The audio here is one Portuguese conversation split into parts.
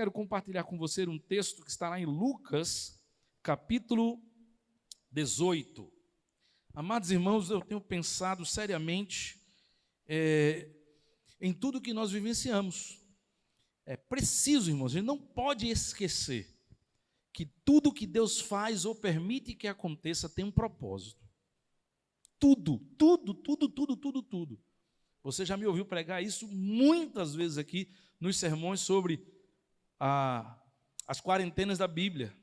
quero compartilhar com você um texto que está lá em Lucas, capítulo 18. Amados irmãos, eu tenho pensado seriamente em tudo que nós vivenciamos. É preciso, irmãos, a gente não pode esquecer que tudo que Deus faz ou permite que aconteça tem um propósito. Tudo. Você já me ouviu pregar isso muitas vezes aqui nos sermões sobre as quarentenas da Bíblia.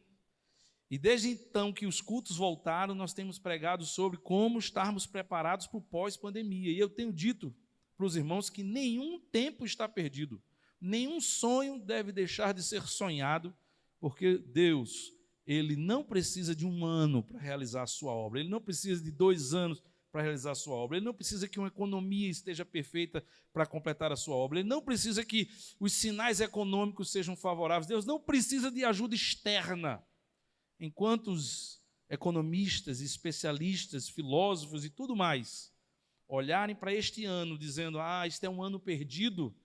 E desde então que os cultos voltaram, nós temos pregado sobre como estarmos preparados para o pós-pandemia. E eu tenho dito para os irmãos que nenhum tempo está perdido, nenhum sonho deve deixar de ser sonhado, porque Deus, Ele não precisa de um ano para realizar a sua obra, Ele não precisa de 2 anos para realizar a sua obra, Ele não precisa que uma economia esteja perfeita para completar a sua obra, Ele não precisa que os sinais econômicos sejam favoráveis, Deus não precisa de ajuda externa. Enquanto os economistas, especialistas, filósofos e tudo mais olharem para este ano dizendo, este é um ano perdido,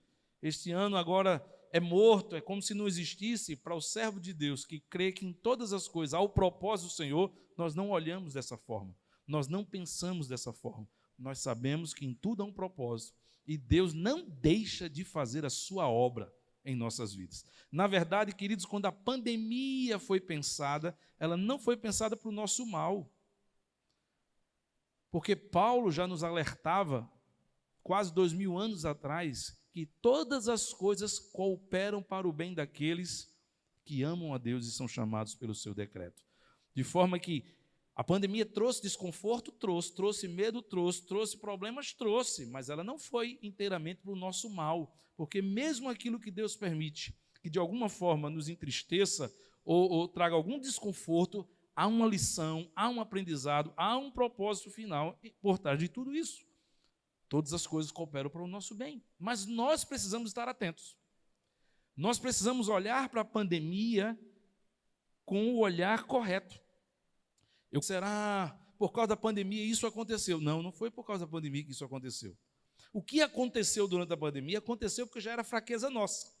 este ano agora é morto, é como se não existisse, para o servo de Deus que crê que em todas as coisas há o propósito do Senhor, nós não olhamos dessa forma, nós não pensamos dessa forma, nós sabemos que em tudo há um propósito e Deus não deixa de fazer a sua obra em nossas vidas. Na verdade, queridos, quando a pandemia foi pensada, ela não foi pensada para o nosso mal. Porque Paulo já nos alertava, quase 2000 anos atrás, que todas as coisas cooperam para o bem daqueles que amam a Deus e são chamados pelo seu decreto. De forma que a pandemia trouxe desconforto, trouxe medo, trouxe problemas, mas ela não foi inteiramente para o nosso mal, porque mesmo aquilo que Deus permite, que de alguma forma nos entristeça ou traga algum desconforto, há uma lição, há um aprendizado, há um propósito final por trás de tudo isso. Todas as coisas cooperam para o nosso bem, mas nós precisamos estar atentos. Nós precisamos olhar para a pandemia com o olhar correto. Será por causa da pandemia isso aconteceu? Não foi por causa da pandemia que isso aconteceu. O que aconteceu durante a pandemia aconteceu porque já era fraqueza nossa.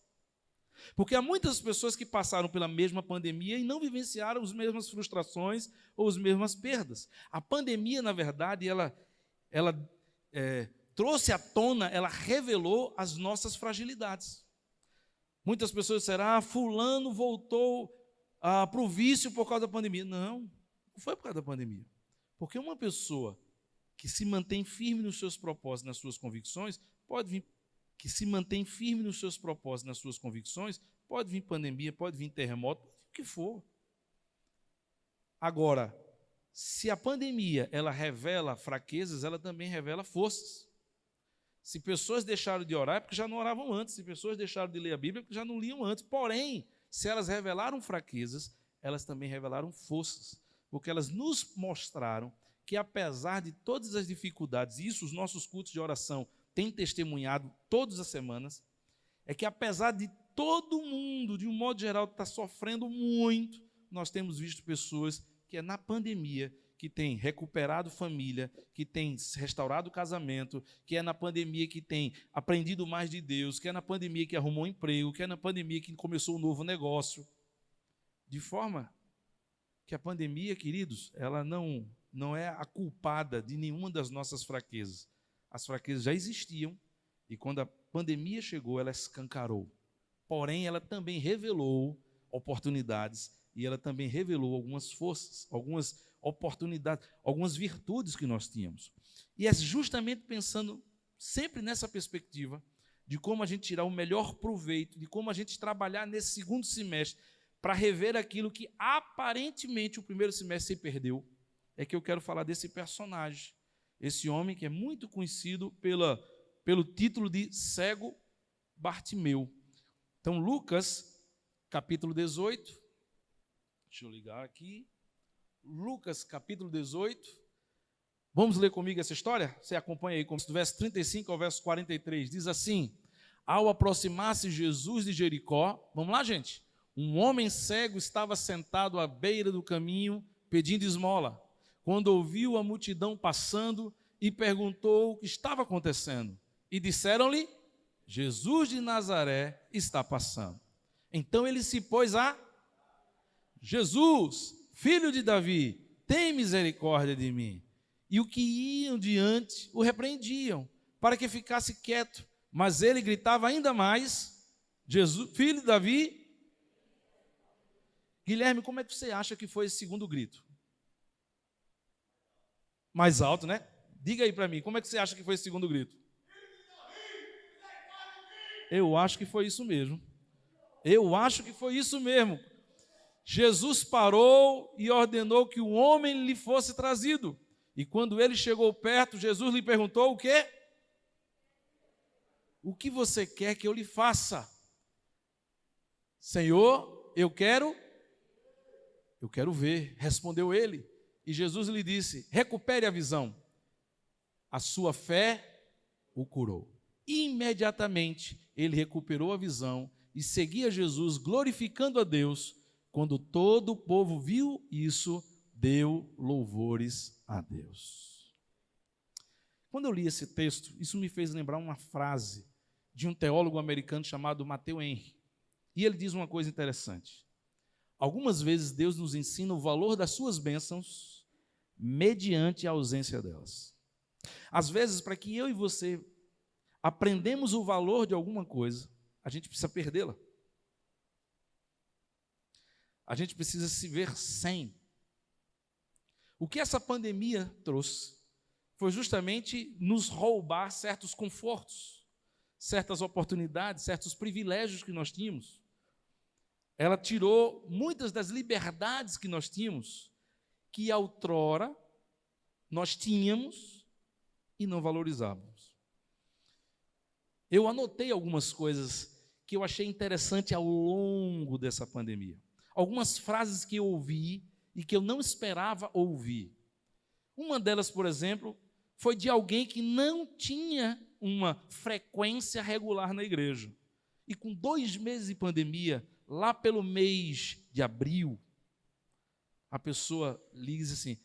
Porque há muitas pessoas que passaram pela mesma pandemia e não vivenciaram as mesmas frustrações ou as mesmas perdas. A pandemia, na verdade, ela trouxe à tona, ela revelou as nossas fragilidades. Muitas pessoas disseram, fulano voltou para o vício por causa da pandemia. Não foi por causa da pandemia. Porque uma pessoa que se mantém firme nos seus propósitos, nas suas convicções, pode vir pandemia, pode vir terremoto, o que for. Agora, se a pandemia ela revela fraquezas, ela também revela forças. Se pessoas deixaram de orar, é porque já não oravam antes. Se pessoas deixaram de ler a Bíblia, é porque já não liam antes. Porém, se elas revelaram fraquezas, elas também revelaram forças. Porque elas nos mostraram que, apesar de todas as dificuldades, e isso os nossos cultos de oração têm testemunhado todas as semanas, é que apesar de todo mundo, de um modo geral, estar sofrendo muito, nós temos visto pessoas que na pandemia, que têm recuperado família, que têm restaurado o casamento, que é na pandemia que tem aprendido mais de Deus, que é na pandemia que arrumou um emprego, que é na pandemia que começou um novo negócio. De forma que a pandemia, queridos, ela não é a culpada de nenhuma das nossas fraquezas. As fraquezas já existiam e quando a pandemia chegou, ela escancarou. Porém, ela também revelou oportunidades e ela também revelou algumas forças, algumas oportunidades, algumas virtudes que nós tínhamos. E é justamente pensando sempre nessa perspectiva de como a gente tirar o melhor proveito, de como a gente trabalhar nesse segundo semestre para rever aquilo que aparentemente o primeiro semestre se perdeu, é que eu quero falar desse personagem, esse homem que é muito conhecido pelo título de cego Bartimeu. Então, Lucas, capítulo 18, deixa eu ligar aqui, Lucas, capítulo 18, vamos ler comigo essa história? Você acompanha aí, do verso 35 ao verso 43, diz assim, ao aproximar-se Jesus de Jericó, vamos lá, gente? Um homem cego estava sentado à beira do caminho, pedindo esmola, quando ouviu a multidão passando e perguntou o que estava acontecendo. E disseram-lhe, Jesus de Nazaré está passando. Então ele se pôs a Jesus, filho de Davi, tem misericórdia de mim. E o que iam diante o repreendiam, para que ficasse quieto. Mas ele gritava ainda mais, Jesus, filho de Davi. Guilherme, como é que você acha que foi esse segundo grito? Mais alto, né? Diga aí para mim, como é que você acha que foi esse segundo grito? Eu acho que foi isso mesmo. Eu acho que foi isso mesmo. Jesus parou e ordenou que o homem lhe fosse trazido. E quando ele chegou perto, Jesus lhe perguntou o quê? O que você quer que eu lhe faça? Senhor, eu quero ver, respondeu ele. E Jesus lhe disse: recupere a visão. A sua fé o curou. Imediatamente ele recuperou a visão e seguia Jesus, glorificando a Deus. Quando todo o povo viu isso, deu louvores a Deus. Quando eu li esse texto, isso me fez lembrar uma frase de um teólogo americano chamado Matthew Henry. E ele diz uma coisa interessante. Algumas vezes Deus nos ensina o valor das suas bênçãos mediante a ausência delas. Às vezes, para que eu e você aprendamos o valor de alguma coisa, a gente precisa perdê-la. A gente precisa se ver sem. O que essa pandemia trouxe foi justamente nos roubar certos confortos, certas oportunidades, certos privilégios que nós tínhamos. Ela tirou muitas das liberdades que nós tínhamos, que outrora nós tínhamos e não valorizávamos. Eu anotei algumas coisas que eu achei interessante ao longo dessa pandemia. Algumas frases que eu ouvi e que eu não esperava ouvir. Uma delas, por exemplo, foi de alguém que não tinha uma frequência regular na igreja. E com 2 meses de pandemia, lá pelo mês de abril, a pessoa lhe diz assim: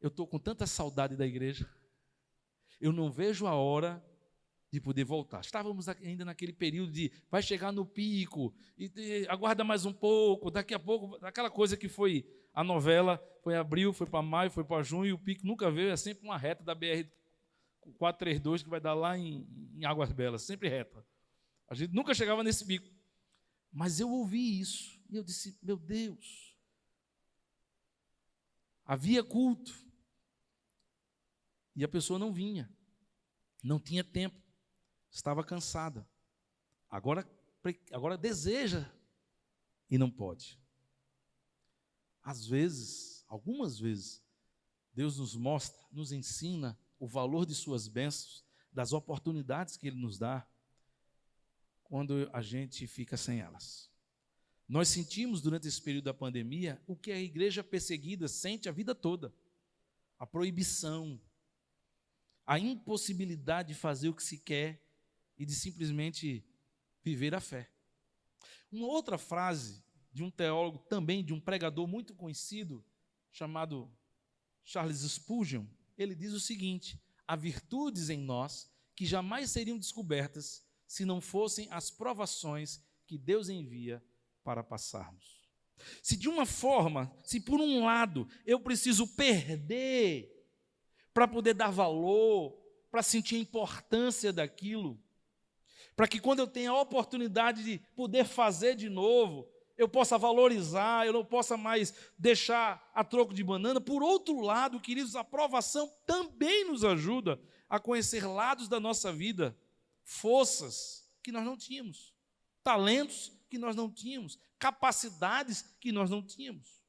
eu estou com tanta saudade da igreja, eu não vejo a hora de poder voltar. Estávamos ainda naquele período de vai chegar no pico, e aguarda mais um pouco, daqui a pouco, aquela coisa que foi a novela, foi abril, foi para maio, foi para junho, e o pico nunca veio, é sempre uma reta da BR-432 que vai dar lá em Águas Belas, sempre reta. A gente nunca chegava nesse pico. Mas eu ouvi isso, e eu disse: meu Deus, havia culto, e a pessoa não vinha, não tinha tempo, estava cansada, agora deseja e não pode. Às vezes, algumas vezes, Deus nos mostra, nos ensina o valor de suas bênçãos, das oportunidades que Ele nos dá, quando a gente fica sem elas. Nós sentimos durante esse período da pandemia o que a igreja perseguida sente a vida toda: a proibição, a impossibilidade de fazer o que se quer e de simplesmente viver a fé. Uma outra frase de um teólogo, também de um pregador muito conhecido, chamado Charles Spurgeon, ele diz o seguinte: há virtudes em nós que jamais seriam descobertas se não fossem as provações que Deus envia para passarmos. Se de uma forma, se por um lado eu preciso perder para poder dar valor, para sentir a importância daquilo, para que quando eu tenha a oportunidade de poder fazer de novo, eu possa valorizar, eu não possa mais deixar a troco de banana. Por outro lado, queridos, a provação também nos ajuda a conhecer lados da nossa vida, forças que nós não tínhamos, talentos que nós não tínhamos, capacidades que nós não tínhamos.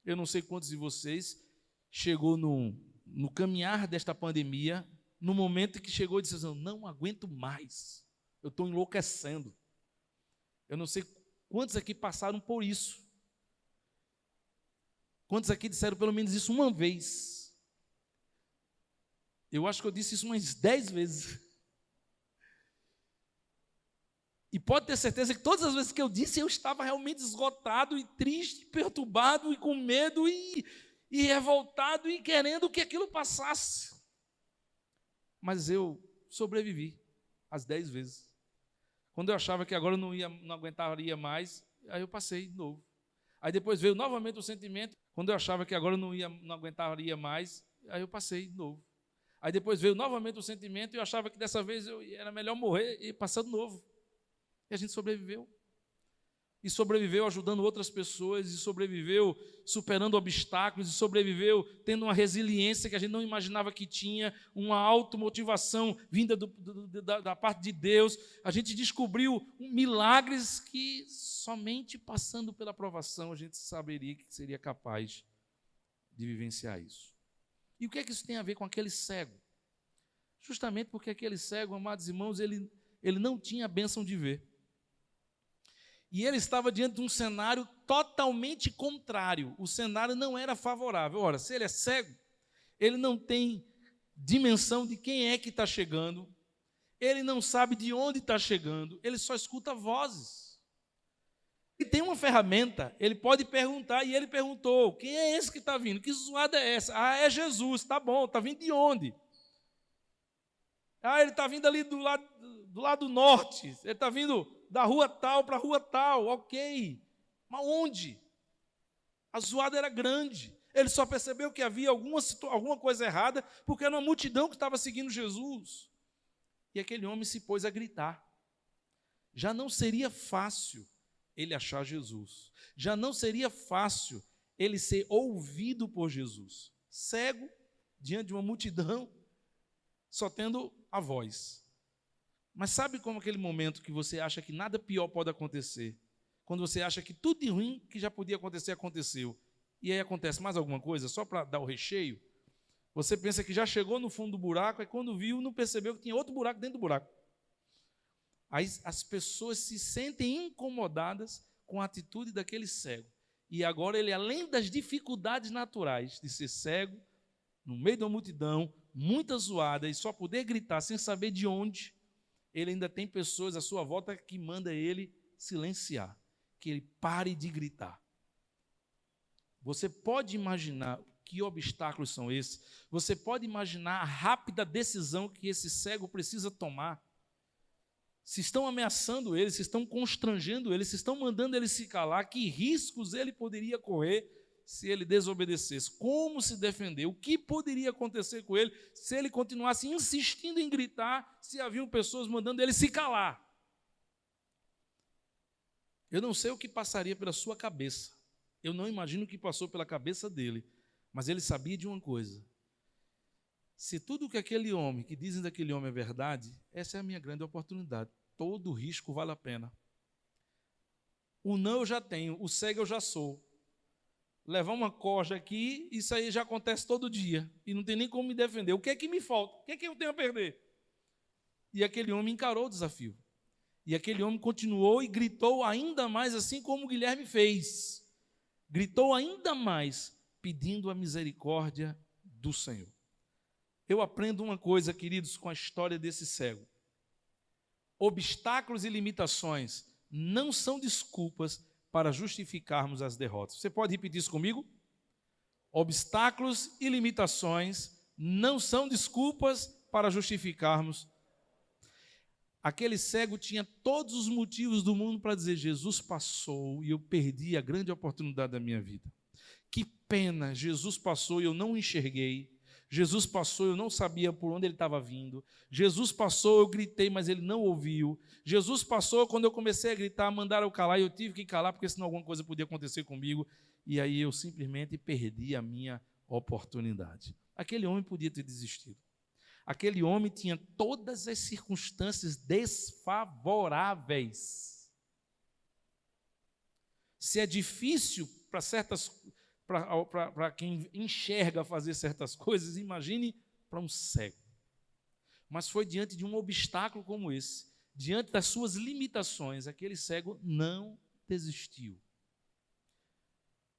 Eu não sei quantos de vocês chegou no caminhar desta pandemia, no momento que chegou e disse assim: não aguento mais, eu estou enlouquecendo. Eu não sei quantos aqui passaram por isso. Quantos aqui disseram pelo menos isso uma vez? Eu acho que eu disse isso umas 10 vezes. E pode ter certeza que todas as vezes que eu disse, eu estava realmente esgotado e triste, perturbado e com medo e revoltado e querendo que aquilo passasse. Mas eu sobrevivi as 10 vezes. Quando eu achava que agora eu não aguentaria mais, aí eu passei de novo. Aí depois veio novamente o sentimento, quando eu achava que agora eu não aguentaria mais, aí eu passei de novo. Aí depois veio novamente o sentimento e eu achava que dessa vez era melhor morrer e passar de novo. E a gente sobreviveu. E sobreviveu ajudando outras pessoas, e sobreviveu superando obstáculos, e sobreviveu tendo uma resiliência que a gente não imaginava que tinha, uma automotivação vinda da parte de Deus. A gente descobriu milagres que somente passando pela provação a gente saberia que seria capaz de vivenciar isso. E o que é que isso tem a ver com aquele cego? Justamente porque aquele cego, amados irmãos, ele não tinha a bênção de ver. E ele estava diante de um cenário totalmente contrário. O cenário não era favorável. Ora, se ele é cego, ele não tem dimensão de quem é que está chegando, ele não sabe de onde está chegando, ele só escuta vozes. Ele tem uma ferramenta, ele pode perguntar, e ele perguntou: quem é esse que está vindo? Que zoada é essa? Ah, é Jesus, tá bom, está vindo de onde? Ah, ele está vindo ali do lado norte, ele está vindo da rua tal para a rua tal, ok. Mas onde? A zoada era grande. Ele só percebeu que havia alguma coisa errada, porque era uma multidão que estava seguindo Jesus. E aquele homem se pôs a gritar. Já não seria fácil ele achar Jesus. Já não seria fácil ele ser ouvido por Jesus. Cego, diante de uma multidão, só tendo a voz. Mas sabe como aquele momento que você acha que nada pior pode acontecer? Quando você acha que tudo de ruim que já podia acontecer, aconteceu. E aí acontece mais alguma coisa, só para dar o recheio. Você pensa que já chegou no fundo do buraco, e quando viu, não percebeu que tinha outro buraco dentro do buraco. Aí as pessoas se sentem incomodadas com a atitude daquele cego. E agora ele, além das dificuldades naturais de ser cego, no meio de uma multidão, muita zoada, e só poder gritar sem saber de onde, ele ainda tem pessoas à sua volta que manda ele silenciar, que ele pare de gritar. Você pode imaginar que obstáculos são esses? Você pode imaginar a rápida decisão que esse cego precisa tomar? Se estão ameaçando ele, se estão constrangendo ele, se estão mandando ele se calar, que riscos ele poderia correr se ele desobedecesse? Como se defender? O que poderia acontecer com ele se ele continuasse insistindo em gritar, se haviam pessoas mandando ele se calar? Eu não sei o que passaria pela sua cabeça. Eu não imagino o que passou pela cabeça dele. Mas ele sabia de uma coisa. Se tudo que aquele homem, que dizem daquele homem é verdade, essa é a minha grande oportunidade. Todo risco vale a pena. O não eu já tenho, o cego eu já sou. Levar uma corja aqui, isso aí já acontece todo dia. E não tem nem como me defender. O que é que me falta? O que é que eu tenho a perder? E aquele homem encarou o desafio. E aquele homem continuou e gritou ainda mais, assim como o Guilherme fez. Gritou ainda mais, pedindo a misericórdia do Senhor. Eu aprendo uma coisa, queridos, com a história desse cego. Obstáculos e limitações não são desculpas para justificarmos as derrotas. Você pode repetir isso comigo? Obstáculos e limitações não são desculpas para justificarmos. Aquele cego tinha todos os motivos do mundo para dizer: Jesus passou e eu perdi a grande oportunidade da minha vida. Que pena, Jesus passou e eu não o enxerguei. Jesus passou, eu não sabia por onde ele estava vindo. Jesus passou, eu gritei, mas ele não ouviu. Jesus passou, quando eu comecei a gritar, mandaram eu calar, e eu tive que calar, porque senão alguma coisa podia acontecer comigo. E aí eu simplesmente perdi a minha oportunidade. Aquele homem podia ter desistido. Aquele homem tinha todas as circunstâncias desfavoráveis. Se é difícil para quem enxerga fazer certas coisas, imagine para um cego. Mas foi diante de um obstáculo como esse, diante das suas limitações, aquele cego não desistiu.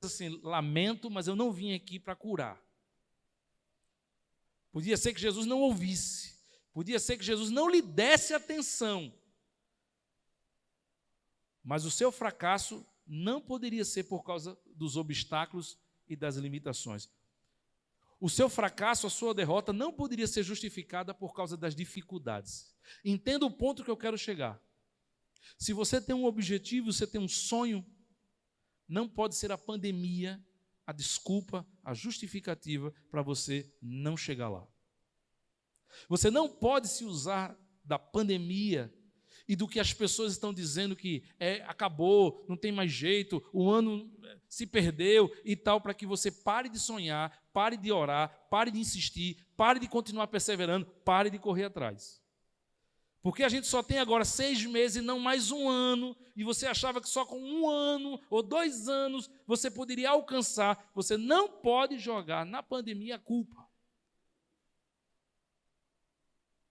Assim, lamento, mas eu não vim aqui para curar. Podia ser que Jesus não ouvisse, podia ser que Jesus não lhe desse atenção, mas o seu fracasso não poderia ser por causa dos obstáculos e das limitações. O seu fracasso, a sua derrota, não poderia ser justificada por causa das dificuldades. Entenda o ponto que eu quero chegar. Se você tem um objetivo, você tem um sonho, não pode ser a pandemia a desculpa, a justificativa para você não chegar lá. Você não pode se usar da pandemia e do que as pessoas estão dizendo que acabou, não tem mais jeito, o ano se perdeu e tal, para que você pare de sonhar, pare de orar, pare de insistir, pare de continuar perseverando, pare de correr atrás. Porque a gente só tem agora 6 meses e não mais um ano, e você achava que só com 1 ano ou 2 anos você poderia alcançar. Você não pode jogar na pandemia a culpa.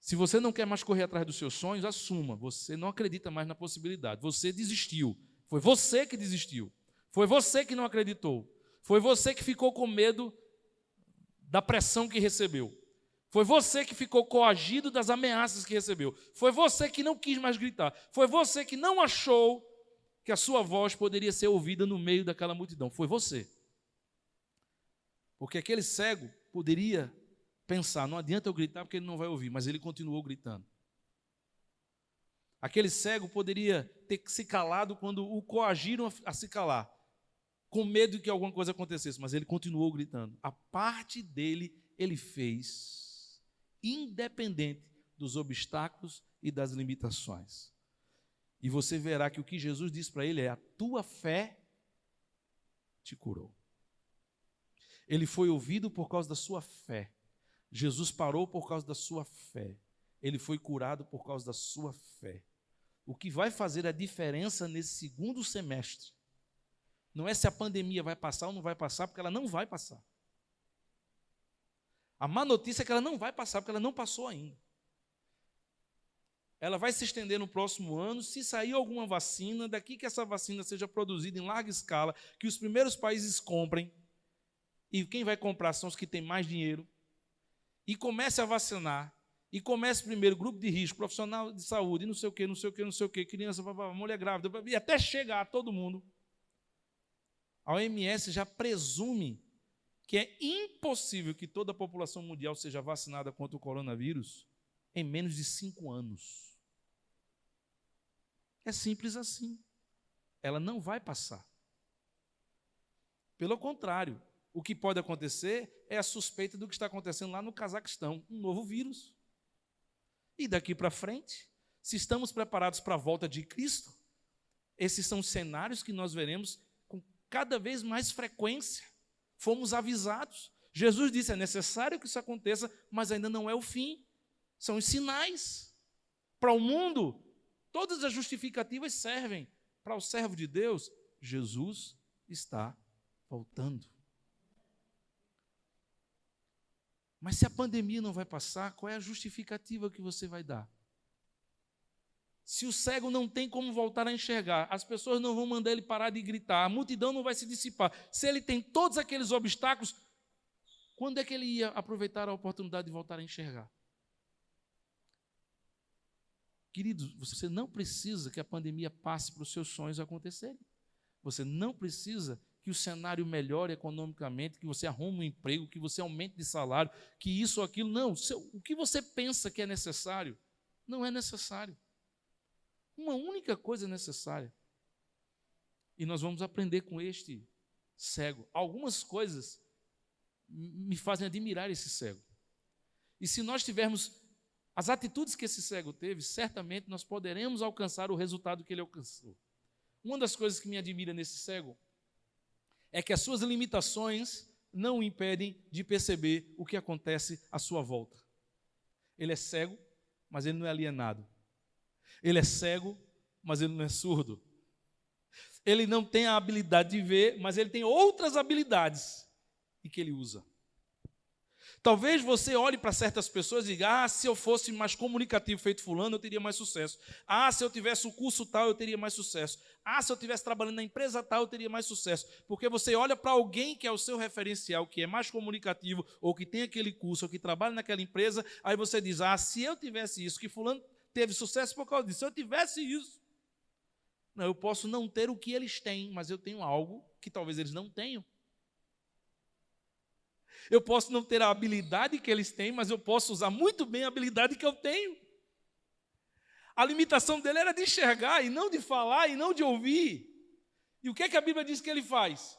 Se você não quer mais correr atrás dos seus sonhos, assuma. Você não acredita mais na possibilidade. Você desistiu. Foi você que desistiu. Foi você que não acreditou. Foi você que ficou com medo da pressão que recebeu. Foi você que ficou coagido das ameaças que recebeu. Foi você que não quis mais gritar. Foi você que não achou que a sua voz poderia ser ouvida no meio daquela multidão. Foi você. Porque aquele cego poderia pensar, não adianta eu gritar porque ele não vai ouvir, mas ele continuou gritando. Aquele cego poderia ter se calado quando o coagiram a se calar, com medo de que alguma coisa acontecesse, mas ele continuou gritando. A parte dele ele fez, independente dos obstáculos e das limitações. E você verá que o que Jesus disse para ele é: a tua fé te curou. Ele foi ouvido por causa da sua fé. Jesus parou por causa da sua fé. Ele foi curado por causa da sua fé. O que vai fazer a diferença nesse segundo semestre não é se a pandemia vai passar ou não vai passar, porque ela não vai passar. A má notícia é que ela não vai passar, porque ela não passou ainda. Ela vai se estender no próximo ano, se sair alguma vacina, daqui que essa vacina seja produzida em larga escala, que os primeiros países comprem, e quem vai comprar são os que têm mais dinheiro, e comece a vacinar, e comece primeiro grupo de risco, profissional de saúde, não sei o quê, não sei o quê, não sei o quê, criança, mulher grávida, e até chegar a todo mundo. A OMS já presume que é impossível que toda a população mundial seja vacinada contra o coronavírus em menos de 5 anos. É simples assim. Ela não vai passar. Pelo contrário, o que pode acontecer é a suspeita do que está acontecendo lá no Cazaquistão, um novo vírus. E daqui para frente, se estamos preparados para a volta de Cristo, esses são os cenários que nós veremos com cada vez mais frequência. Fomos avisados. Jesus disse: é necessário que isso aconteça, mas ainda não é o fim. São os sinais. Para o mundo, todas as justificativas servem. Para o servo de Deus, Jesus está voltando. Mas se a pandemia não vai passar, qual é a justificativa que você vai dar? Se o cego não tem como voltar a enxergar, as pessoas não vão mandar ele parar de gritar, a multidão não vai se dissipar. Se ele tem todos aqueles obstáculos, quando é que ele ia aproveitar a oportunidade de voltar a enxergar? Queridos, você não precisa que a pandemia passe para os seus sonhos acontecerem. Você não precisa que o cenário melhore economicamente, que você arrume um emprego, que você aumente de salário, que isso ou aquilo. Não, o que você pensa que é necessário, não é necessário. Uma única coisa é necessária. E nós vamos aprender com este cego. Algumas coisas me fazem admirar esse cego. E se nós tivermos as atitudes que esse cego teve, certamente nós poderemos alcançar o resultado que ele alcançou. Uma das coisas que me admira nesse cego é que as suas limitações não o impedem de perceber o que acontece à sua volta. Ele é cego, mas ele não é alienado. Ele é cego, mas ele não é surdo. Ele não tem a habilidade de ver, mas ele tem outras habilidades e que ele usa. Talvez você olhe para certas pessoas e diga: se eu fosse mais comunicativo feito fulano, eu teria mais sucesso. Se eu tivesse o curso tal, eu teria mais sucesso. Se eu estivesse trabalhando na empresa tal, eu teria mais sucesso. Porque você olha para alguém que é o seu referencial, que é mais comunicativo, ou que tem aquele curso, ou que trabalha naquela empresa, aí você diz: se eu tivesse isso, que fulano teve sucesso por causa disso, se eu tivesse isso. Não, eu posso não ter o que eles têm, mas eu tenho algo que talvez eles não tenham. Eu posso não ter a habilidade que eles têm, mas eu posso usar muito bem a habilidade que eu tenho. A limitação dele era de enxergar, e não de falar, e não de ouvir. E o que é que a Bíblia diz que ele faz?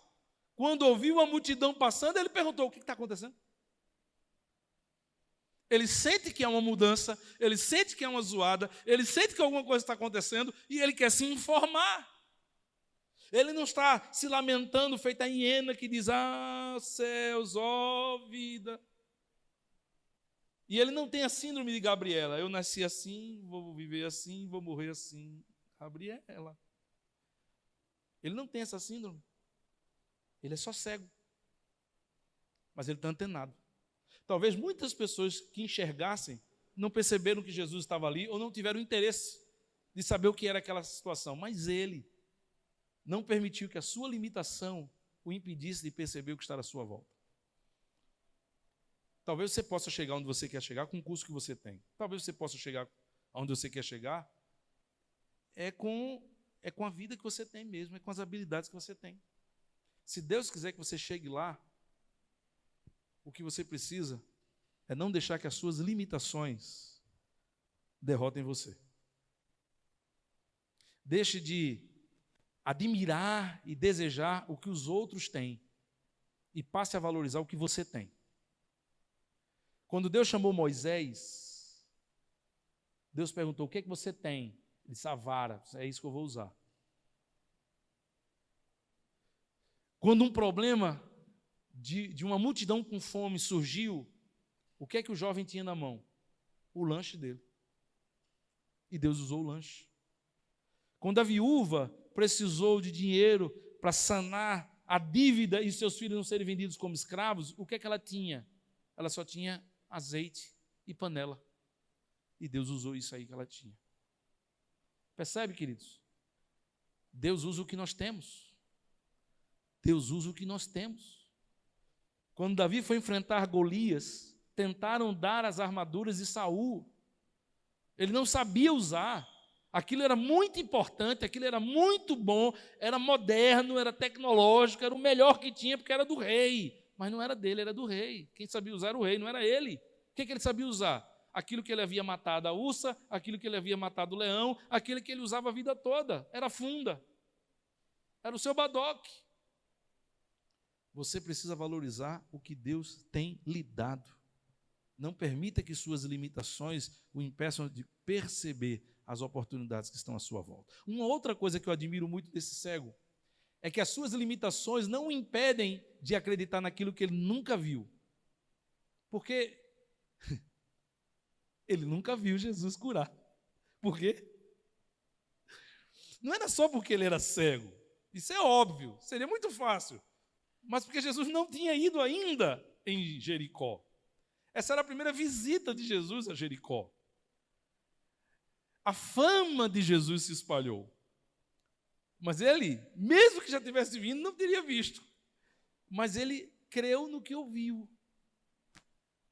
Quando ouviu a multidão passando, ele perguntou: o que está acontecendo? Ele sente que há uma mudança, ele sente que há uma zoada, ele sente que alguma coisa está acontecendo, e ele quer se informar. Ele não está se lamentando, feita a hiena que diz: ah, céus, ó vida. E ele não tem a síndrome de Gabriela: eu nasci assim, vou viver assim, vou morrer assim. Gabriela. Ele não tem essa síndrome. Ele é só cego. Mas ele está antenado. Talvez muitas pessoas que enxergassem não perceberam que Jesus estava ali ou não tiveram interesse de saber o que era aquela situação. Mas ele não permitiu que a sua limitação o impedisse de perceber o que está à sua volta. Talvez você possa chegar onde você quer chegar com o curso que você tem. Talvez você possa chegar onde você quer chegar com a vida que você tem mesmo, é com as habilidades que você tem. Se Deus quiser que você chegue lá, o que você precisa é não deixar que as suas limitações derrotem você. Deixe de admirar e desejar o que os outros têm e passe a valorizar o que você tem. Quando Deus chamou Moisés, Deus perguntou: o que é que você tem? Ele disse: a vara, é isso que eu vou usar. Quando um problema de uma multidão com fome surgiu, o que é que o jovem tinha na mão? O lanche dele. E Deus usou o lanche. Quando a viúva precisou de dinheiro para sanar a dívida e seus filhos não serem vendidos como escravos, o que é que ela tinha? Ela só tinha azeite e panela. E Deus usou isso aí que ela tinha. Percebe, queridos? Deus usa o que nós temos. Deus usa o que nós temos. Quando Davi foi enfrentar Golias, tentaram dar as armaduras de Saul. Ele não sabia usar. Aquilo era muito importante, aquilo era muito bom, era moderno, era tecnológico, era o melhor que tinha, porque era do rei. Mas não era dele, era do rei. Quem sabia usar era o rei, não era ele. O que ele sabia usar? Aquilo que ele havia matado a ursa, aquilo que ele havia matado o leão, aquilo que ele usava a vida toda. Era a funda. Era o seu badoque. Você precisa valorizar o que Deus tem lhe dado. Não permita que suas limitações o impeçam de perceber as oportunidades que estão à sua volta. Uma outra coisa que eu admiro muito desse cego é que as suas limitações não o impedem de acreditar naquilo que ele nunca viu. Porque ele nunca viu Jesus curar. Por quê? Não era só porque ele era cego. Isso é óbvio, seria muito fácil. Mas porque Jesus não tinha ido ainda em Jericó. Essa era a primeira visita de Jesus a Jericó. A fama de Jesus se espalhou. Mas ele, mesmo que já tivesse vindo, não teria visto. Mas ele creu no que ouviu.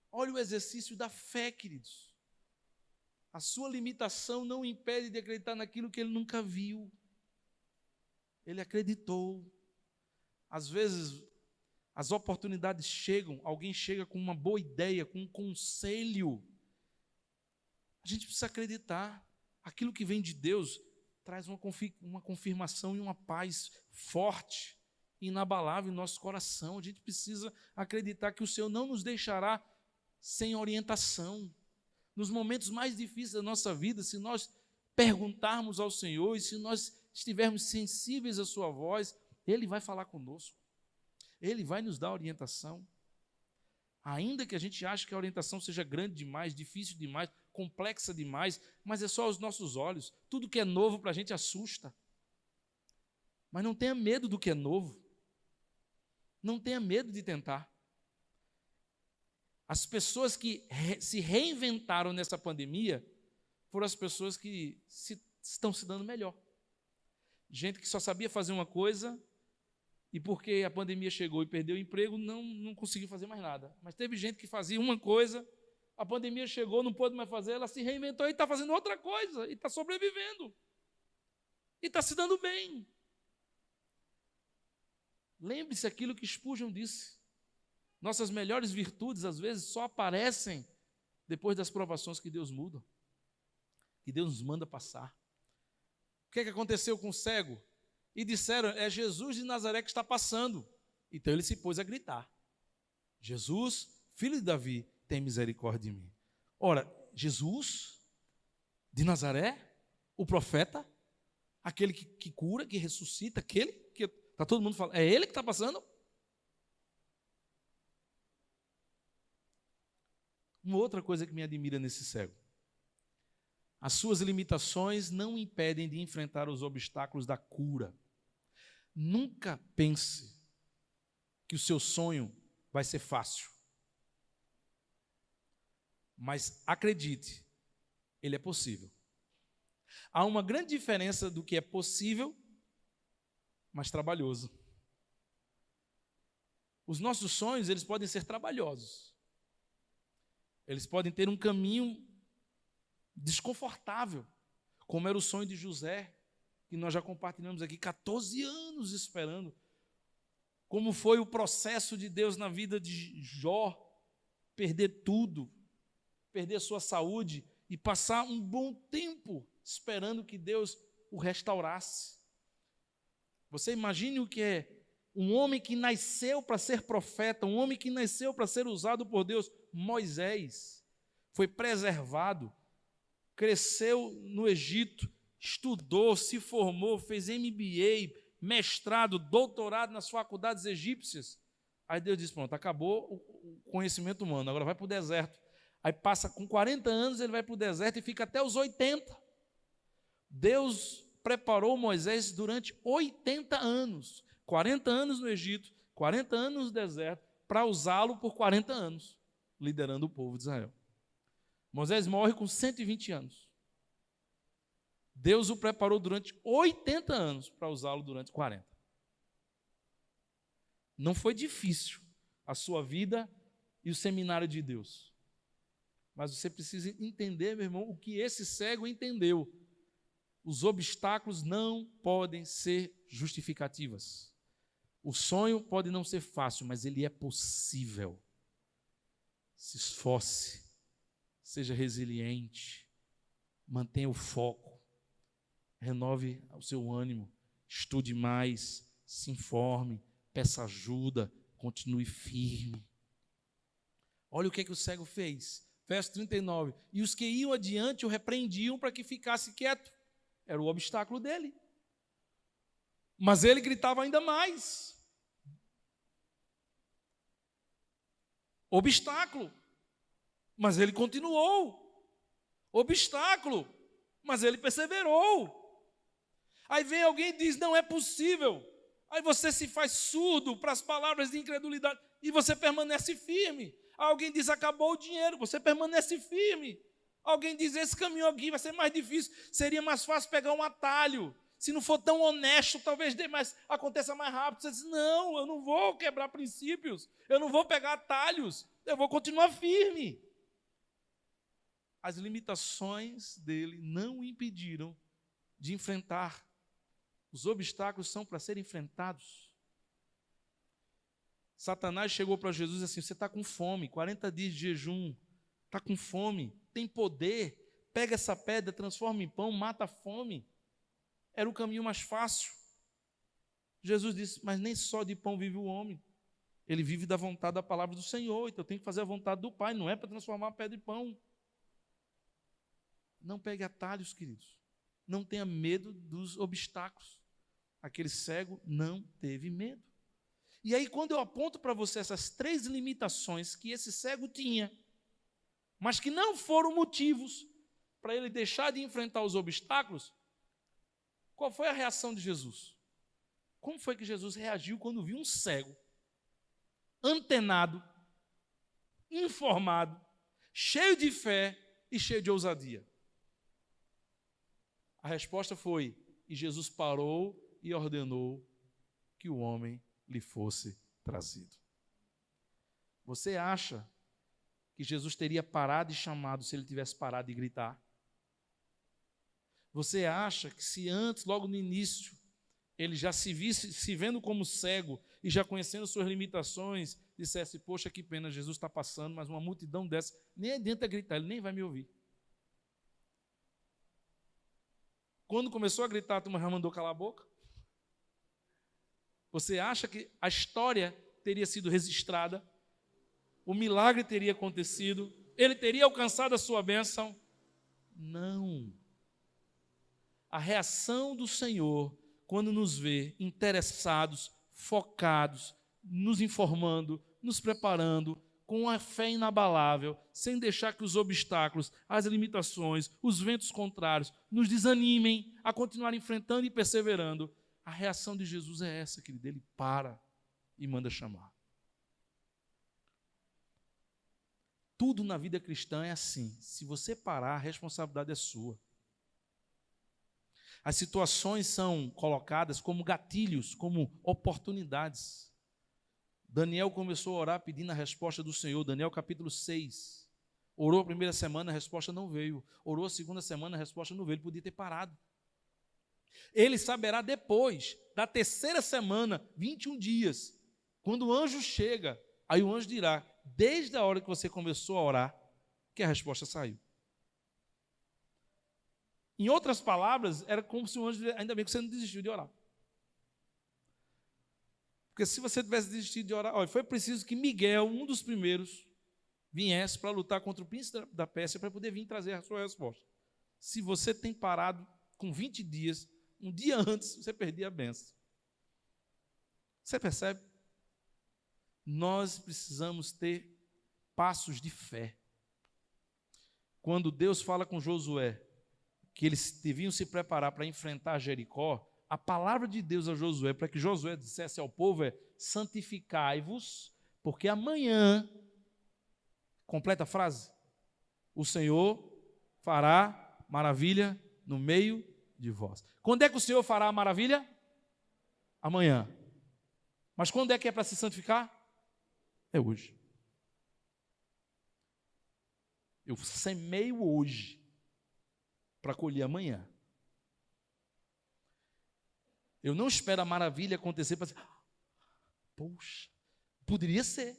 Olha o exercício da fé, queridos. A sua limitação não o impede de acreditar naquilo que ele nunca viu. Ele acreditou. Às vezes, as oportunidades chegam, alguém chega com uma boa ideia, com um conselho. A gente precisa acreditar. Aquilo que vem de Deus traz uma confirmação e uma paz forte, inabalável em nosso coração. A gente precisa acreditar que o Senhor não nos deixará sem orientação. Nos momentos mais difíceis da nossa vida, se nós perguntarmos ao Senhor e se nós estivermos sensíveis à sua voz, Ele vai falar conosco. Ele vai nos dar orientação. Ainda que a gente ache que a orientação seja grande demais, difícil demais, complexa demais, mas é só aos nossos olhos. Tudo que é novo para a gente assusta. Mas não tenha medo do que é novo. Não tenha medo de tentar. As pessoas que se reinventaram nessa pandemia foram as pessoas que estão se dando melhor. Gente que só sabia fazer uma coisa e porque a pandemia chegou e perdeu o emprego, não conseguiu fazer mais nada. Mas teve gente que fazia uma coisa, a pandemia chegou, não pôde mais fazer, ela se reinventou e está fazendo outra coisa, e está sobrevivendo. E está se dando bem. Lembre-se aquilo que Spurgeon disse. Nossas melhores virtudes, às vezes, só aparecem depois das provações que Deus muda. E Deus nos manda passar. O que é que aconteceu com o cego? E disseram, é Jesus de Nazaré que está passando. Então ele se pôs a gritar, Jesus, filho de Davi, tem misericórdia de mim. Ora, Jesus de Nazaré, o profeta, aquele que cura, que ressuscita, aquele que está todo mundo falando, é ele que está passando? Uma outra coisa que me admira nesse cego, as suas limitações não o impedem de enfrentar os obstáculos da cura. Nunca pense que o seu sonho vai ser fácil. Mas acredite, ele é possível. Há uma grande diferença do que é possível, mas trabalhoso. Os nossos sonhos, eles podem ser trabalhosos. Eles podem ter um caminho desconfortável, como era o sonho de José, que nós já compartilhamos aqui, 14 anos esperando. Como foi o processo de Deus na vida de Jó, perder tudo, perder sua saúde e passar um bom tempo esperando que Deus o restaurasse. Você imagine o que é um homem que nasceu para ser profeta, um homem que nasceu para ser usado por Deus. Moisés foi preservado, cresceu no Egito, estudou, se formou, fez MBA, mestrado, doutorado nas faculdades egípcias. Aí Deus disse, pronto, acabou o conhecimento humano, agora vai para o deserto. Aí passa com 40 anos, ele vai para o deserto e fica até os 80. Deus preparou Moisés durante 80 anos, 40 anos no Egito, 40 anos no deserto, para usá-lo por 40 anos, liderando o povo de Israel. Moisés morre com 120 anos. Deus o preparou durante 80 anos para usá-lo durante 40. Não foi difícil a sua vida e o seminário de Deus. Mas você precisa entender, meu irmão, o que esse cego entendeu. Os obstáculos não podem ser justificativas. O sonho pode não ser fácil, mas ele é possível. Se esforce, seja resiliente, mantenha o foco, renove o seu ânimo, estude mais, se informe, peça ajuda, continue firme. Olha o que o cego fez. Verso 39. E os que iam adiante o repreendiam para que ficasse quieto. Era o obstáculo dele. Mas ele gritava ainda mais. Obstáculo. Mas ele continuou. Obstáculo. Mas ele perseverou. Aí vem alguém e diz, não é possível. Aí você se faz surdo para as palavras de incredulidade e você permanece firme. Alguém diz, acabou o dinheiro, você permanece firme. Alguém diz, esse caminho aqui vai ser mais difícil, seria mais fácil pegar um atalho. Se não for tão honesto, talvez aconteça mais rápido. Você diz, não, eu não vou quebrar princípios, eu não vou pegar atalhos, eu vou continuar firme. As limitações dele não o impediram de enfrentar. Os obstáculos são para serem enfrentados. Satanás chegou para Jesus e disse assim, você está com fome, 40 dias de jejum, está com fome, tem poder, pega essa pedra, transforma em pão, mata a fome. Era o caminho mais fácil. Jesus disse, mas nem só de pão vive o homem, ele vive da vontade da palavra do Senhor, então eu tenho que fazer a vontade do Pai, não é para transformar a pedra em pão. Não pegue atalhos, queridos. Não tenha medo dos obstáculos. Aquele cego não teve medo. E aí, quando eu aponto para você essas 3 limitações que esse cego tinha, mas que não foram motivos para ele deixar de enfrentar os obstáculos, qual foi a reação de Jesus? Como foi que Jesus reagiu quando viu um cego, antenado, informado, cheio de fé e cheio de ousadia? A resposta foi, e Jesus parou e ordenou que o homem lhe fosse trazido. Você acha que Jesus teria parado e chamado se ele tivesse parado de gritar? Você acha que se antes, logo no início, ele já se vendo como cego e já conhecendo suas limitações, dissesse, poxa, que pena, Jesus está passando, mas uma multidão dessa, nem adianta gritar, ele nem vai me ouvir. Quando começou a gritar, a turma já mandou calar a boca? Você acha que a história teria sido registrada? O milagre teria acontecido? Ele teria alcançado a sua bênção? Não. A reação do Senhor, quando nos vê interessados, focados, nos informando, nos preparando, com a fé inabalável, sem deixar que os obstáculos, as limitações, os ventos contrários nos desanimem a continuar enfrentando e perseverando. A reação de Jesus é essa, querido. Ele para e manda chamar. Tudo na vida cristã é assim. Se você parar, a responsabilidade é sua. As situações são colocadas como gatilhos, como oportunidades. Daniel começou a orar pedindo a resposta do Senhor. Daniel capítulo 6. Orou a primeira semana, a resposta não veio. Orou a segunda semana, a resposta não veio. Ele podia ter parado. Ele saberá depois, da terceira semana, 21 dias, quando o anjo chega, aí o anjo dirá, desde a hora que você começou a orar, que a resposta saiu. Em outras palavras, era como se o anjo, ainda bem que você não desistiu de orar. Porque se você tivesse desistido de orar, olha, foi preciso que Miguel, um dos primeiros, viesse para lutar contra o príncipe da Pérsia para poder vir trazer a sua resposta. Se você tem parado com 20 dias, um dia antes, você perdia a bênção. Você percebe? Nós precisamos ter passos de fé. Quando Deus fala com Josué, que eles deviam se preparar para enfrentar Jericó, a palavra de Deus a Josué, para que Josué dissesse ao povo é, santificai-vos, porque amanhã, completa a frase, o Senhor fará maravilha no meio de vós. Quando é que o Senhor fará a maravilha? Amanhã. Mas quando é que é para se santificar? É hoje. Eu semeio hoje para colher amanhã. Eu não espero a maravilha acontecer para dizer, poxa, poderia ser.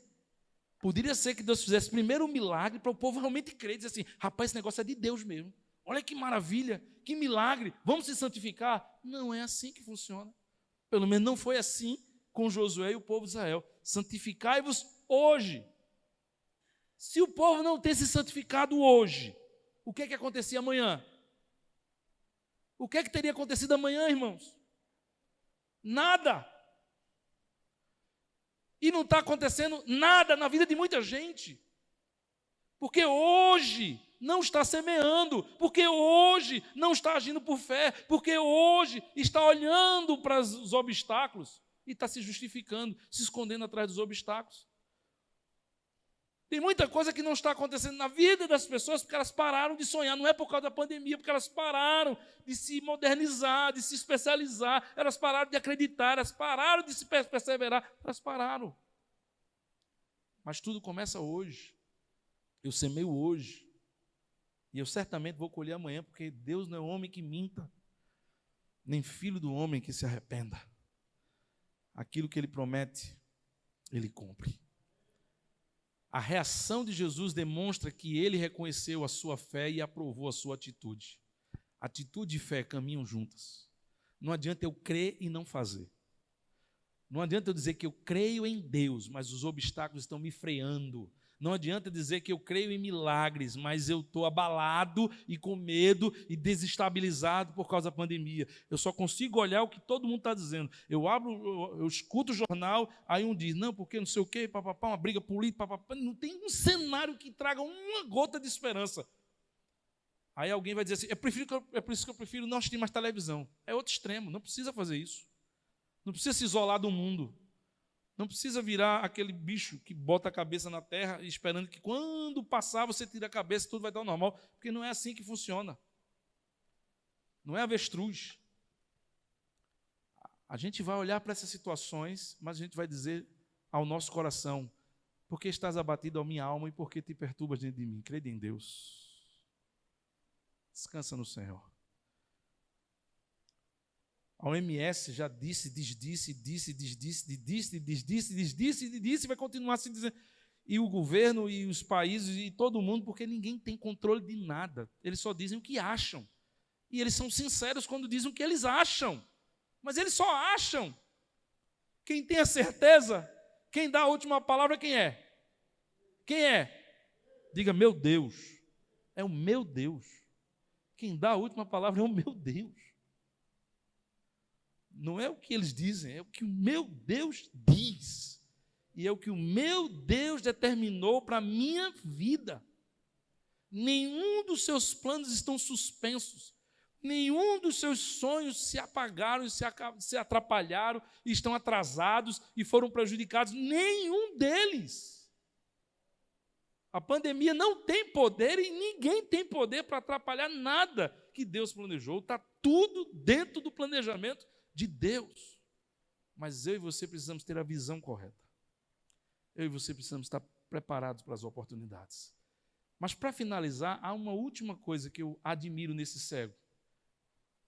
Poderia ser que Deus fizesse primeiro um milagre para o povo realmente crer e dizer assim, rapaz, esse negócio é de Deus mesmo. Olha que maravilha, que milagre, vamos se santificar. Não é assim que funciona. Pelo menos não foi assim com Josué e o povo de Israel. Santificai-vos hoje. Se o povo não tem se santificado hoje, o que é que acontecia amanhã? O que é que teria acontecido amanhã, irmãos? Nada. E não está acontecendo nada na vida de muita gente. Porque hoje não está semeando, porque hoje não está agindo por fé, porque hoje está olhando para os obstáculos e está se justificando, se escondendo atrás dos obstáculos. Tem muita coisa que não está acontecendo na vida das pessoas porque elas pararam de sonhar, não é por causa da pandemia, porque elas pararam de se modernizar, de se especializar, elas pararam de acreditar, elas pararam de se perseverar, elas pararam. Mas tudo começa hoje. Eu semeio hoje. E eu certamente vou colher amanhã, porque Deus não é homem que minta, nem filho do homem que se arrependa. Aquilo que Ele promete, Ele cumpre. A reação de Jesus demonstra que Ele reconheceu a sua fé e aprovou a sua atitude. Atitude e fé caminham juntas. Não adianta eu crer e não fazer. Não adianta eu dizer que eu creio em Deus, mas os obstáculos estão me freando. Não adianta dizer que eu creio em milagres, mas eu estou abalado e com medo e desestabilizado por causa da pandemia. Eu só consigo olhar o que todo mundo está dizendo. Eu escuto o jornal, aí um diz, não, porque não sei o quê, papapá, uma briga política, papapá. Não tem um cenário que traga uma gota de esperança. Aí alguém vai dizer assim, é por isso que eu prefiro não assistir mais televisão. É outro extremo, não precisa fazer isso. Não precisa se isolar do mundo. Não precisa virar aquele bicho que bota a cabeça na terra esperando que quando passar você tira a cabeça e tudo vai estar normal, porque não é assim que funciona. Não é avestruz. A gente vai olhar para essas situações, mas a gente vai dizer ao nosso coração, por que estás abatido, ó minha alma, e por que te perturbas dentro de mim? Crede em Deus. Descansa no Senhor. A OMS já disse, desdisse, e vai continuar se dizendo. E o governo, e os países, e todo mundo, porque ninguém tem controle de nada. Eles só dizem o que acham. E eles são sinceros quando dizem o que eles acham. Mas eles só acham. Quem tem a certeza, quem dá a última palavra, quem é? Quem é? Diga, meu Deus. É o meu Deus. Quem dá a última palavra é o meu Deus. Não é o que eles dizem, é o que o meu Deus diz. E é o que o meu Deus determinou para a minha vida. Nenhum dos seus planos estão suspensos. Nenhum dos seus sonhos se apagaram, se atrapalharam, estão atrasados e foram prejudicados. Nenhum deles. A pandemia não tem poder e ninguém tem poder para atrapalhar nada que Deus planejou. Está tudo dentro do planejamento de Deus. Mas eu e você precisamos ter a visão correta. Eu e você precisamos estar preparados para as oportunidades. Mas para finalizar, há uma última coisa que eu admiro nesse cego.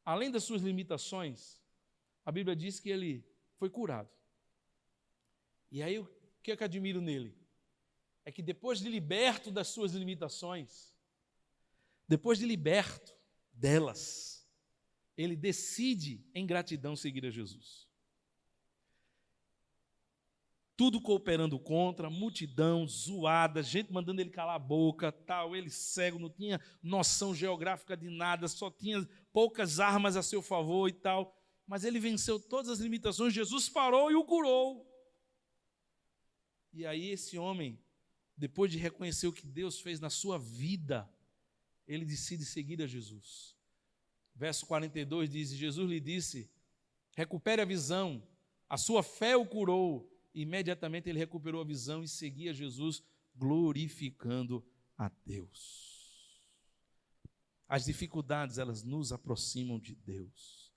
Além das suas limitações, a Bíblia diz que ele foi curado. E aí o que é que eu admiro nele? É que depois de liberto das suas limitações, depois de liberto delas, ele decide em gratidão seguir a Jesus. Tudo cooperando contra, multidão, zoada, gente mandando ele calar a boca, tal, ele cego, não tinha noção geográfica de nada, só tinha poucas armas a seu favor e tal, mas ele venceu todas as limitações, Jesus parou e o curou. E aí esse homem, depois de reconhecer o que Deus fez na sua vida, ele decide seguir a Jesus. Verso 42 diz, Jesus lhe disse, recupere a visão, a sua fé o curou. Imediatamente ele recuperou a visão e seguia Jesus, glorificando a Deus. As dificuldades, elas nos aproximam de Deus.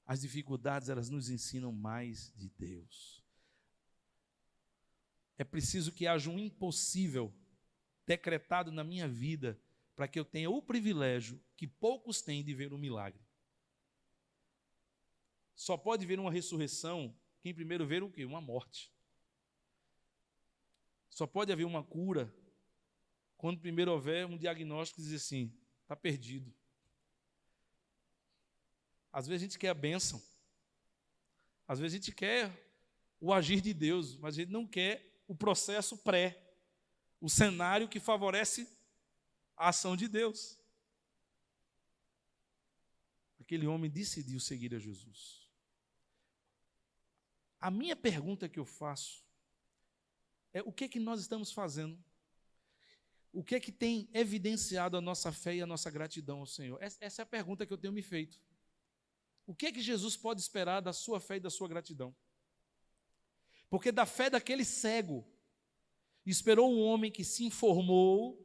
As dificuldades, elas nos ensinam mais de Deus. É preciso que haja um impossível decretado na minha vida para que eu tenha o privilégio que poucos têm de ver um milagre. Só pode ver uma ressurreição quem primeiro vê o quê? Uma morte. Só pode haver uma cura quando primeiro houver um diagnóstico que diz assim, está perdido. Às vezes a gente quer a bênção. Às vezes a gente quer o agir de Deus, mas a gente não quer o processo pré, o cenário que favorece a ação de Deus. Aquele homem decidiu seguir a Jesus. A minha pergunta que eu faço é o que é que nós estamos fazendo? O que é que tem evidenciado a nossa fé e a nossa gratidão ao Senhor? Essa é a pergunta que eu tenho me feito. O que é que Jesus pode esperar da sua fé e da sua gratidão? Porque da fé daquele cego, esperou um homem que se informou,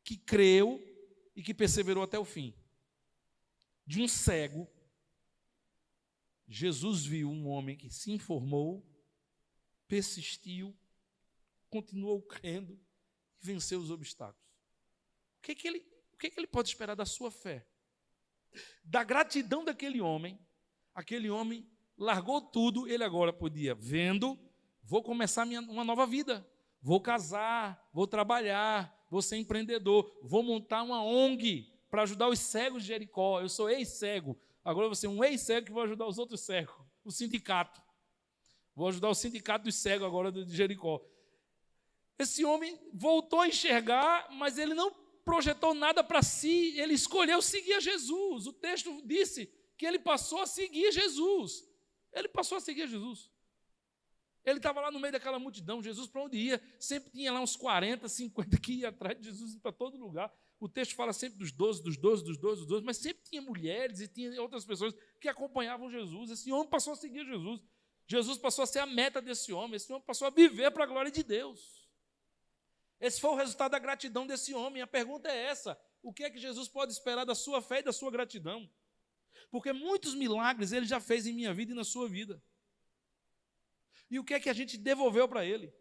que creu e que perseverou até o fim. De um cego, Jesus viu um homem que se informou, persistiu, continuou crendo e venceu os obstáculos. O que é que ele pode esperar da sua fé? Da gratidão daquele homem, aquele homem largou tudo, ele agora podia, vendo, vou começar uma nova vida, vou casar, vou trabalhar, vou ser empreendedor, vou montar uma ONG para ajudar os cegos de Jericó, eu sou ex-cego, agora eu vou ser um ex-cego que vou ajudar os outros cegos, o sindicato. Vou ajudar o sindicato dos cegos agora de Jericó. Esse homem voltou a enxergar, mas ele não projetou nada para si, ele escolheu seguir a Jesus. O texto disse que ele passou a seguir Jesus. Ele passou a seguir Jesus. Ele estava lá no meio daquela multidão, Jesus para onde ia, sempre tinha lá uns 40, 50 que ia atrás de Jesus para todo lugar. O texto fala sempre dos 12, mas sempre tinha mulheres e tinha outras pessoas que acompanhavam Jesus. Esse homem passou a seguir Jesus. Jesus passou a ser a meta desse homem. Esse homem passou a viver para a glória de Deus. Esse foi o resultado da gratidão desse homem. A pergunta é essa: o que é que Jesus pode esperar da sua fé e da sua gratidão? Porque muitos milagres ele já fez em minha vida e na sua vida. E o que é que a gente devolveu para ele?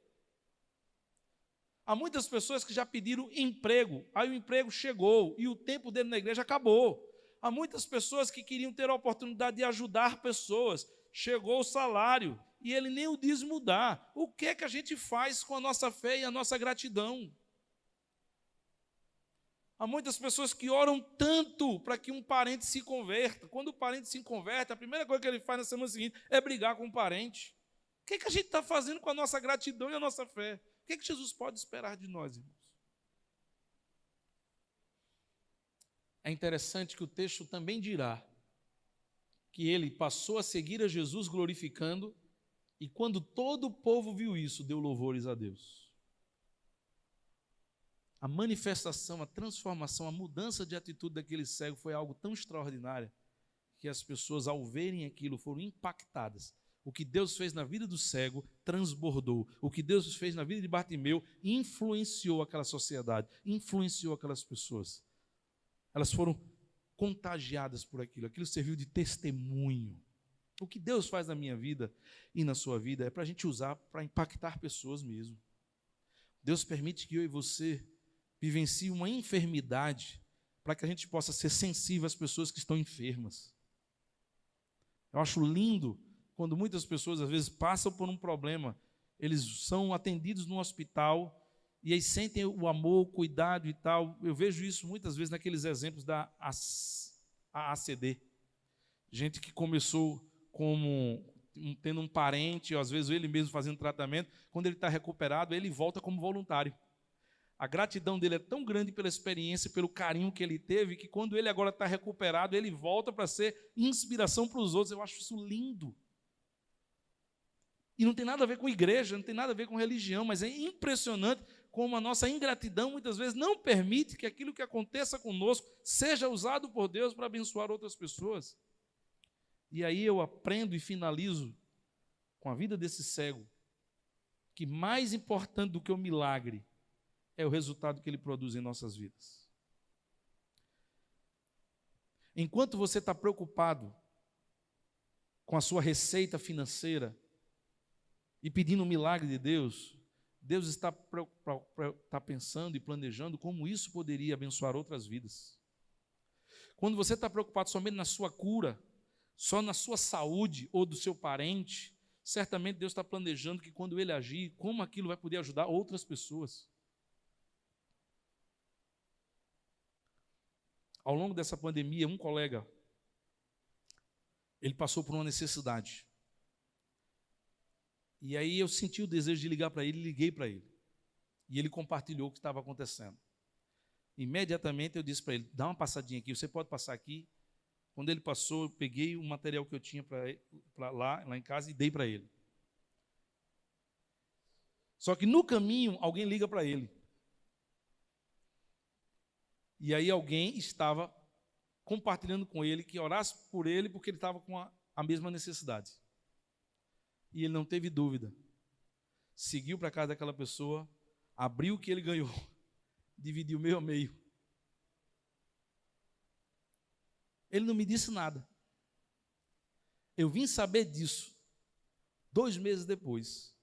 Há muitas pessoas que já pediram emprego, aí o emprego chegou e o tempo dele na igreja acabou. Há muitas pessoas que queriam ter a oportunidade de ajudar pessoas, chegou o salário e ele nem o dízimo dá. O que é que a gente faz com a nossa fé e a nossa gratidão? Há muitas pessoas que oram tanto para que um parente se converta. Quando o parente se converte, a primeira coisa que ele faz na semana seguinte é brigar com o parente. O que a gente está fazendo com a nossa gratidão e a nossa fé? O que Jesus pode esperar de nós, irmãos? É interessante que o texto também dirá que ele passou a seguir a Jesus glorificando, e quando todo o povo viu isso, deu louvores a Deus. A manifestação, a transformação, a mudança de atitude daquele cego foi algo tão extraordinário que as pessoas, ao verem aquilo, foram impactadas. O que Deus fez na vida do cego transbordou. O que Deus fez na vida de Bartimeu influenciou aquela sociedade, influenciou aquelas pessoas. Elas foram contagiadas por aquilo. Aquilo serviu de testemunho. O que Deus faz na minha vida e na sua vida é para a gente usar para impactar pessoas mesmo. Deus permite que eu e você vivencie uma enfermidade para que a gente possa ser sensível às pessoas que estão enfermas. Eu acho lindo quando muitas pessoas às vezes passam por um problema, eles são atendidos no hospital e aí sentem o amor, o cuidado e tal. Eu vejo isso muitas vezes naqueles exemplos da AACD. Gente que começou como tendo um parente, ou às vezes ele mesmo fazendo tratamento, quando ele está recuperado, ele volta como voluntário. A gratidão dele é tão grande pela experiência, pelo carinho que ele teve, que quando ele agora está recuperado, ele volta para ser inspiração para os outros. Eu acho isso lindo. E não tem nada a ver com igreja, não tem nada a ver com religião, mas é impressionante como a nossa ingratidão muitas vezes não permite que aquilo que aconteça conosco seja usado por Deus para abençoar outras pessoas. E aí eu aprendo e finalizo com a vida desse cego, que mais importante do que o milagre é o resultado que ele produz em nossas vidas. Enquanto você está preocupado com a sua receita financeira e pedindo um milagre de Deus, Deus está pensando e planejando como isso poderia abençoar outras vidas. Quando você está preocupado somente na sua cura, só na sua saúde ou do seu parente, certamente Deus está planejando que quando Ele agir, como aquilo vai poder ajudar outras pessoas. Ao longo dessa pandemia, um colega, ele passou por uma necessidade. E aí eu senti o desejo de ligar para ele, liguei para ele. E ele compartilhou o que estava acontecendo. Imediatamente eu disse para ele, dá uma passadinha aqui, você pode passar aqui. Quando ele passou, eu peguei o material que eu tinha lá em casa e dei para ele. Só que no caminho, alguém liga para ele. E aí alguém estava compartilhando com ele que orasse por ele porque ele estava com a mesma necessidade. E ele não teve dúvida. Seguiu para casa daquela pessoa, abriu o que ele ganhou, dividiu meio a meio. Ele não me disse nada. Eu vim saber disso 2 meses depois.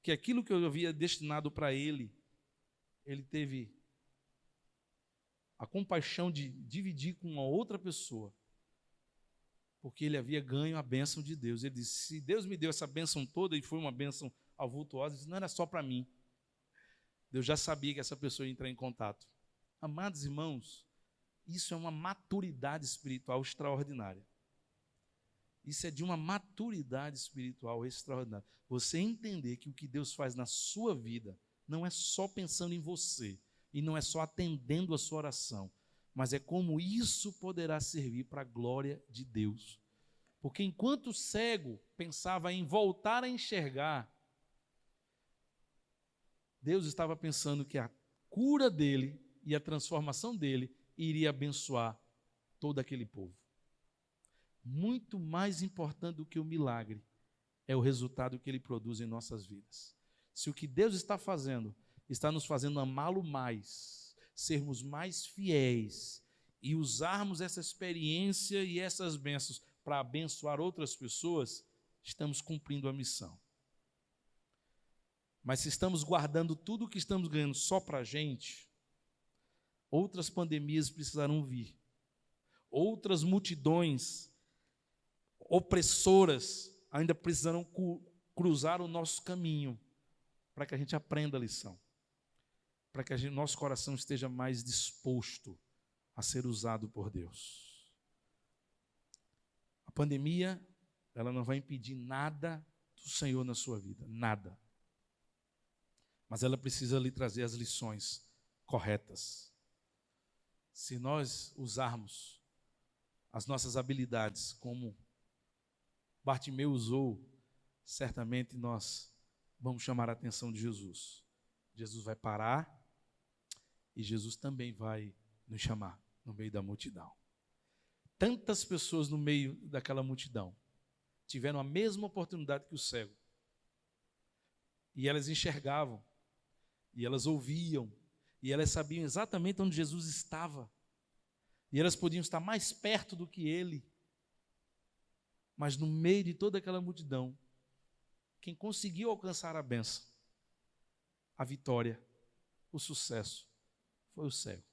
Que aquilo que eu havia destinado para ele, ele teve a compaixão de dividir com uma outra pessoa, porque ele havia ganho a bênção de Deus. Ele disse, se Deus me deu essa bênção toda, e foi uma bênção avultuosa, isso não era só para mim. Deus já sabia que essa pessoa ia entrar em contato. Amados irmãos, isso é uma maturidade espiritual extraordinária. Isso é de uma maturidade espiritual extraordinária. Você entender que o que Deus faz na sua vida não é só pensando em você, e não é só atendendo a sua oração, mas é como isso poderá servir para a glória de Deus. Porque enquanto o cego pensava em voltar a enxergar, Deus estava pensando que a cura dele e a transformação dele iria abençoar todo aquele povo. Muito mais importante do que o milagre é o resultado que ele produz em nossas vidas. Se o que Deus está fazendo está nos fazendo amá-lo mais, sermos mais fiéis e usarmos essa experiência e essas bênçãos para abençoar outras pessoas, estamos cumprindo a missão. Mas se estamos guardando tudo o que estamos ganhando só para a gente, outras pandemias precisarão vir. Outras multidões opressoras ainda precisarão cruzar o nosso caminho para que a gente aprenda a lição. para que nosso coração esteja mais disposto a ser usado por Deus. A pandemia, ela não vai impedir nada do Senhor na sua vida, nada. Mas ela precisa lhe trazer as lições corretas. Se nós usarmos as nossas habilidades como Bartimeu usou, certamente nós vamos chamar a atenção de Jesus. Jesus vai parar e Jesus também vai nos chamar no meio da multidão. Tantas pessoas no meio daquela multidão tiveram a mesma oportunidade que o cego. E elas enxergavam, e elas ouviam, e elas sabiam exatamente onde Jesus estava. E elas podiam estar mais perto do que ele. Mas no meio de toda aquela multidão, quem conseguiu alcançar a bênção, a vitória, o sucesso, foi o cego.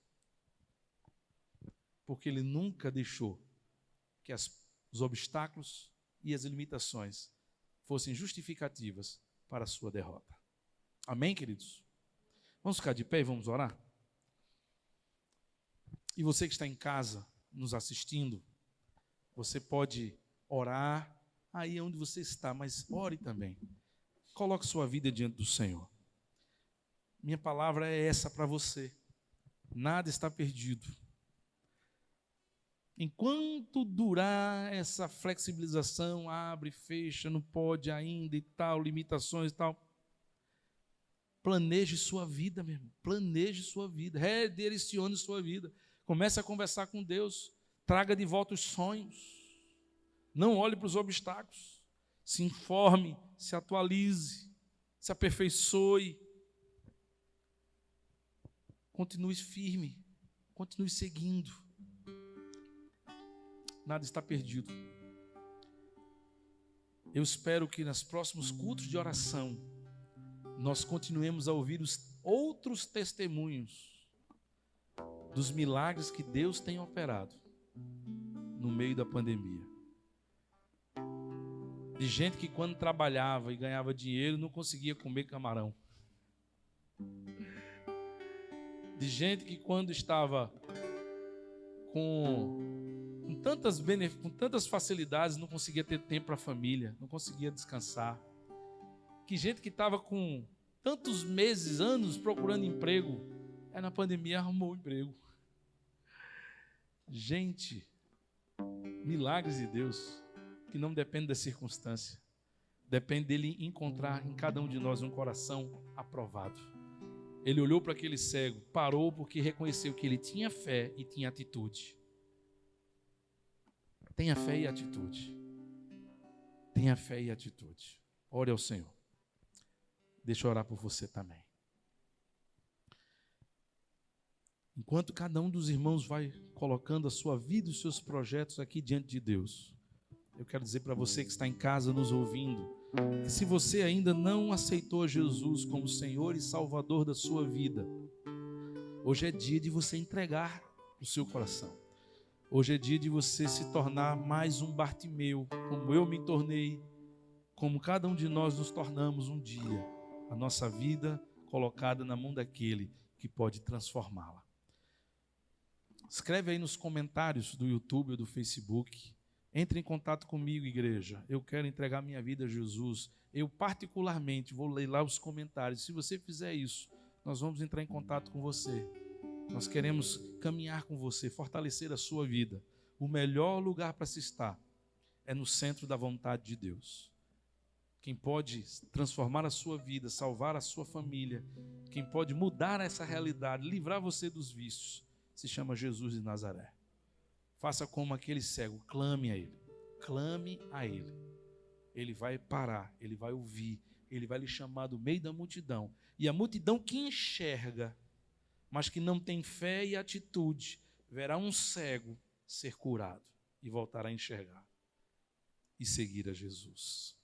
Porque ele nunca deixou que os obstáculos e as limitações fossem justificativas para a sua derrota. Amém, queridos? Vamos ficar de pé e vamos orar? E você que está em casa, nos assistindo, você pode orar aí onde você está, mas ore também. Coloque sua vida diante do Senhor. Minha palavra é essa para você. Nada está perdido. Enquanto durar essa flexibilização, abre, fecha, não pode ainda e tal, limitações e tal, planeje sua vida, meu irmão. Planeje sua vida, redirecione sua vida. Comece a conversar com Deus. Traga de volta os sonhos. Não olhe para os obstáculos. Se informe, se atualize, se aperfeiçoe. Continue firme, continue seguindo. Nada está perdido. Eu espero que nos próximos cultos de oração nós continuemos a ouvir os outros testemunhos dos milagres que Deus tem operado no meio da pandemia. De gente que quando trabalhava e ganhava dinheiro não conseguia comer camarão. De gente que quando estava com tantas facilidades não conseguia ter tempo para a família, não conseguia descansar. Que gente que estava com tantos meses, anos procurando emprego, na pandemia arrumou emprego. Gente, milagres de Deus que não depende da circunstância, depende dele encontrar em cada um de nós um coração aprovado. Ele olhou para aquele cego, parou porque reconheceu que ele tinha fé e tinha atitude. Tenha fé e atitude. Tenha fé e atitude. Ore ao Senhor. Deixa eu orar por você também. Enquanto cada um dos irmãos vai colocando a sua vida e os seus projetos aqui diante de Deus, eu quero dizer para você que está em casa nos ouvindo, que se você ainda não aceitou Jesus como Senhor e Salvador da sua vida, hoje é dia de você entregar o seu coração. Hoje é dia de você se tornar mais um Bartimeu, como eu me tornei, como cada um de nós nos tornamos um dia, a nossa vida colocada na mão daquele que pode transformá-la. Escreve aí nos comentários do YouTube ou do Facebook. Entre em contato comigo, igreja. Eu quero entregar minha vida a Jesus. Eu particularmente vou ler lá os comentários. Se você fizer isso, nós vamos entrar em contato com você. Nós queremos caminhar com você, fortalecer a sua vida. O melhor lugar para se estar é no centro da vontade de Deus. Quem pode transformar a sua vida, salvar a sua família, quem pode mudar essa realidade, livrar você dos vícios, se chama Jesus de Nazaré. Faça como aquele cego, clame a Ele. Clame a Ele. Ele vai parar, Ele vai ouvir, Ele vai lhe chamar do meio da multidão. E a multidão que enxerga, mas que não tem fé e atitude, verá um cego ser curado e voltar a enxergar e seguir a Jesus.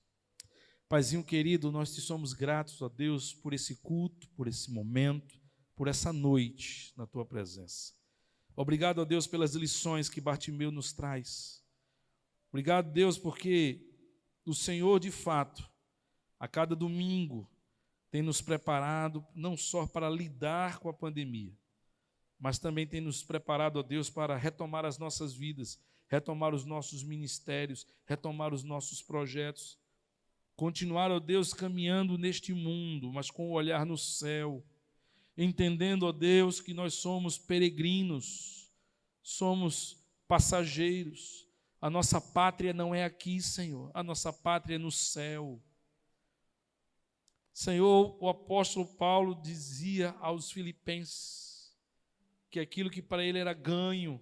Paizinho querido, nós te somos gratos, ó Deus, por esse culto, por esse momento, por essa noite na tua presença. Obrigado, ó Deus, pelas lições que Bartimeu nos traz. Obrigado, Deus, porque o Senhor, de fato, a cada domingo, tem nos preparado não só para lidar com a pandemia, mas também tem nos preparado, ó Deus, para retomar as nossas vidas, retomar os nossos ministérios, retomar os nossos projetos, continuar, ó Deus, caminhando neste mundo, mas com o olhar no céu, entendendo, ó Deus, que nós somos peregrinos, somos passageiros. A nossa pátria não é aqui, Senhor, a nossa pátria é no céu. Senhor, o apóstolo Paulo dizia aos filipenses que aquilo que para ele era ganho,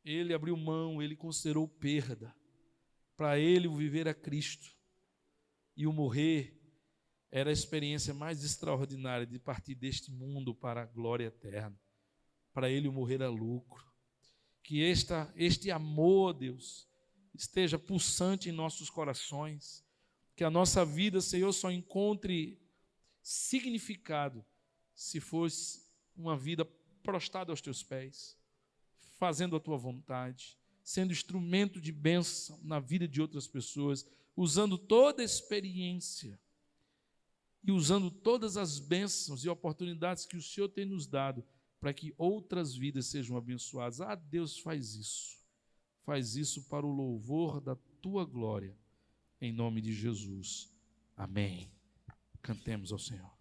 ele abriu mão, ele considerou perda. Para ele o viver é Cristo e o morrer era a experiência mais extraordinária de partir deste mundo para a glória eterna. Para ele o morrer é lucro. Que este amor, Deus, esteja pulsante em nossos corações, que a nossa vida, Senhor, só encontre significado se fosse uma vida prostrada aos teus pés, fazendo a tua vontade, sendo instrumento de bênção na vida de outras pessoas, usando toda a experiência e usando todas as bênçãos e oportunidades que o Senhor tem nos dado para que outras vidas sejam abençoadas. Ah, Deus, faz isso para o louvor da tua glória, em nome de Jesus. Amém. Cantemos ao Senhor.